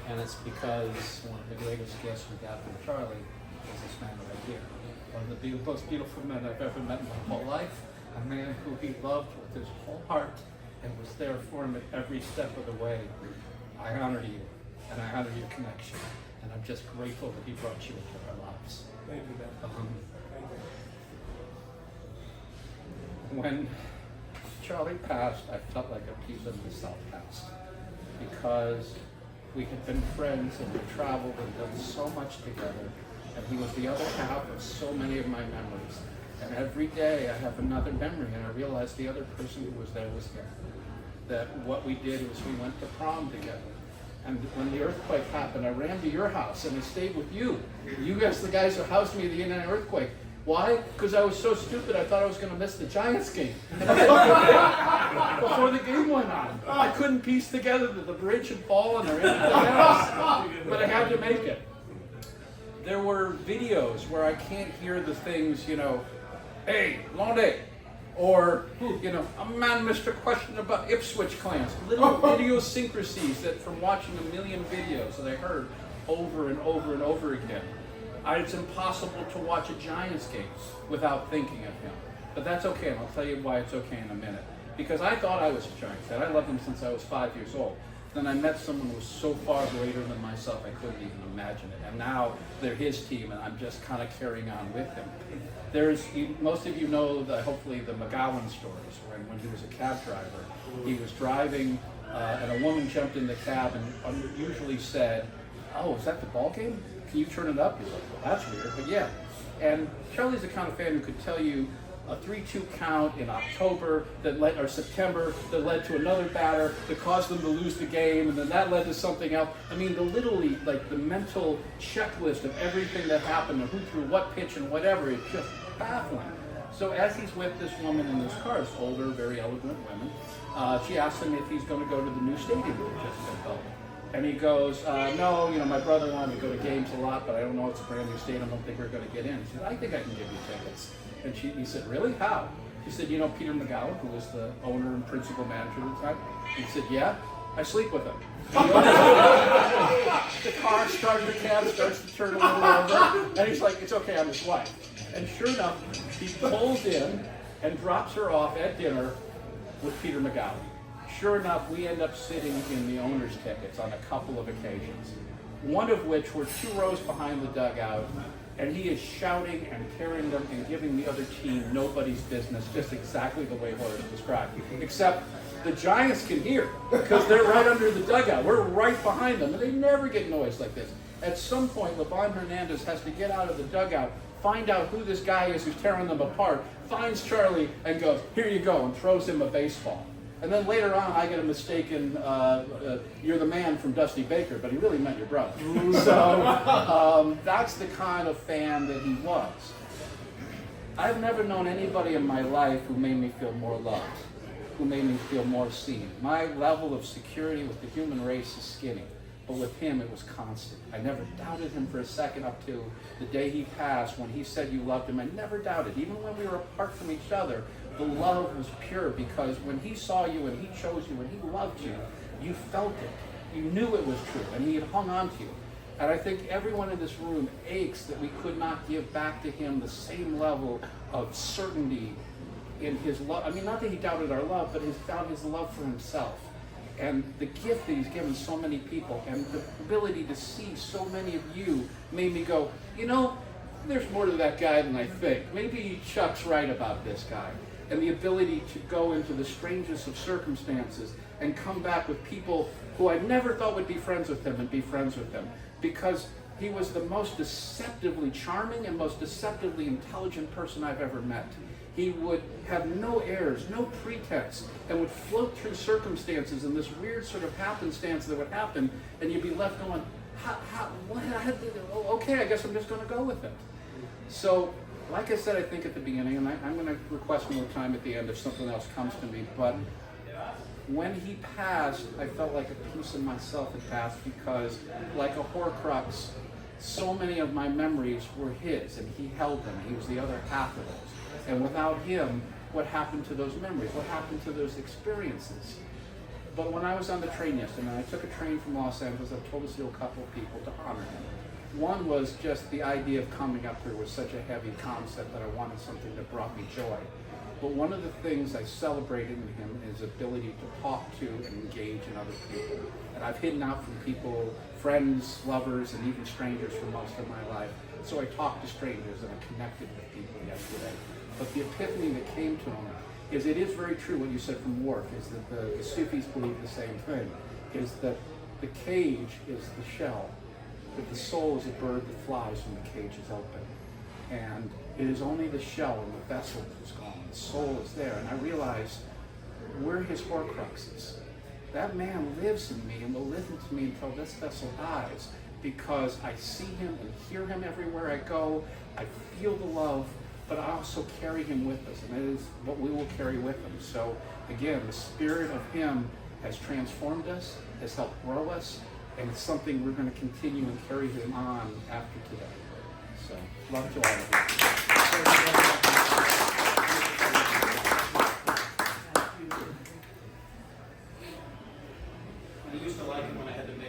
And it's because one of the greatest gifts we got from Charlie is this man right here. One of the most beautiful men I've ever met in my whole life. A man who he loved with his whole heart and was there for him at every step of the way. I honor you, and I honor your connection. And I'm just grateful that he brought you into our lives. Thank you, Dan. Thank you. When Charlie passed, I felt like a piece of myself passed. Because we had been friends and we traveled and done so much together. And he was the other half of so many of my memories. And every day I have another memory, and I realized the other person who was there was him. That what we did was we went to prom together. And when the earthquake happened, I ran to your house and I stayed with you. You guys, the guys who housed me at the Indiana earthquake. Why? Because I was so stupid I thought I was going to miss the Giants game. Before the game went on. I couldn't piece together that the bridge had fallen or anything else. But I had to make it. There were videos where I can't hear the things, hey, long day. Or, a man missed a question about Ipswich clans. Little idiosyncrasies that from watching a million videos that I heard over and over and over again. It's impossible to watch a Giants game without thinking of him. But that's okay, and I'll tell you why it's okay in a minute. Because I thought I was a Giants fan. I loved him since I was 5 years old. Then I met someone who was so far greater than myself, I couldn't even imagine it. And now they're his team, and I'm just kind of carrying on with him. Most of you know, hopefully, the McGowan stories, when he was a cab driver. He was driving, and a woman jumped in the cab and unusually said, "Oh, is that the ball game? Can you turn it up?" He's like, "Well, that's weird," but yeah. And Charlie's the kind of fan who could tell you a 3-2 count in October or September that led to another batter that caused them to lose the game, and then that led to something else. I mean, literally, like the mental checklist of everything that happened and who threw what pitch and whatever, it's just baffling. So as he's with this woman in this car, this older, very eloquent woman, she asks him if he's going to go to the new stadium that just been built. And he goes, no, my brother wanted to go to games a lot, but I don't know, it's a brand new stadium, I don't think we're going to get in. He said, "I think I can give you tickets." And he said, "Really? How?" She said, "Peter McGowan, who was the owner and principal manager at the time?" He said, "Yeah, I sleep with him." The car starts, the cab starts to turn a little over, and he's like, "It's okay, I'm his wife." And sure enough, he pulls in and drops her off at dinner with Peter McGowan. Sure enough, we end up sitting in the owner's tickets on a couple of occasions, one of which were 2 rows behind the dugout, and he is shouting and carrying them and giving the other team nobody's business, just exactly the way Horace described. Except the Giants can hear, because they're right under the dugout. We're right behind them, and they never get noise like this. At some point, Levon Hernandez has to get out of the dugout, find out who this guy is who's tearing them apart, finds Charlie, and goes, "Here you go," and throws him a baseball. And then later on, I get a mistaken, "You're the man from Dusty Baker," but he really meant your brother. So that's the kind of fan that he was. I've never known anybody in my life who made me feel more loved, who made me feel more seen. My level of security with the human race is skinny, but with him it was constant. I never doubted him for a second up to the day he passed. When he said you loved him, I never doubted. Even when we were apart from each other, the love was pure, because when he saw you and he chose you and he loved you, you felt it. You knew it was true, and he had hung on to you. And I think everyone in this room aches that we could not give back to him the same level of certainty in his love. I mean, not that he doubted our love, but he doubted his love for himself. And the gift that he's given so many people, and the ability to see so many of you, made me go, there's more to that guy than I think. Maybe Chuck's right about this guy. And the ability to go into the strangest of circumstances and come back with people who I never thought would be friends with him and be friends with him, because he was the most deceptively charming and most deceptively intelligent person I've ever met. He would have no airs, no pretense, and would float through circumstances in this weird sort of happenstance that would happen, and you'd be left going, okay, I guess I'm just going to go with it. So, like I said, I think at the beginning, and I'm going to request more time at the end if something else comes to me, but when he passed, I felt like a piece of myself had passed, because like a Horcrux, so many of my memories were his, and he held them. He was the other half of those. And without him, what happened to those memories? What happened to those experiences? But when I was on the train yesterday, and I took a train from Los Angeles, I've told this to a couple of people to honor him. One was just the idea of coming up here was such a heavy concept that I wanted something that brought me joy. But one of the things I celebrated in him is his ability to talk to and engage in other people. And I've hidden out from people, friends, lovers, and even strangers for most of my life. So I talked to strangers and I connected with people yesterday. But the epiphany that came to him is it is very true what you said from Worf, is that the Sufis believe the same thing, is that the cage is the shell, that the soul is a bird that flies when the cage is open. And it is only the shell and the vessel that is gone. The soul is there. And I realize we're his Horcruxes. That man lives in me and will live into me until this vessel dies, because I see him and hear him everywhere I go. I feel the love, but I also carry him with us, and that is what we will carry with him. So again, the spirit of him has transformed us, has helped grow us, and it's something we're going to continue and carry him on after today. So, love to all of you. I used to like it when I had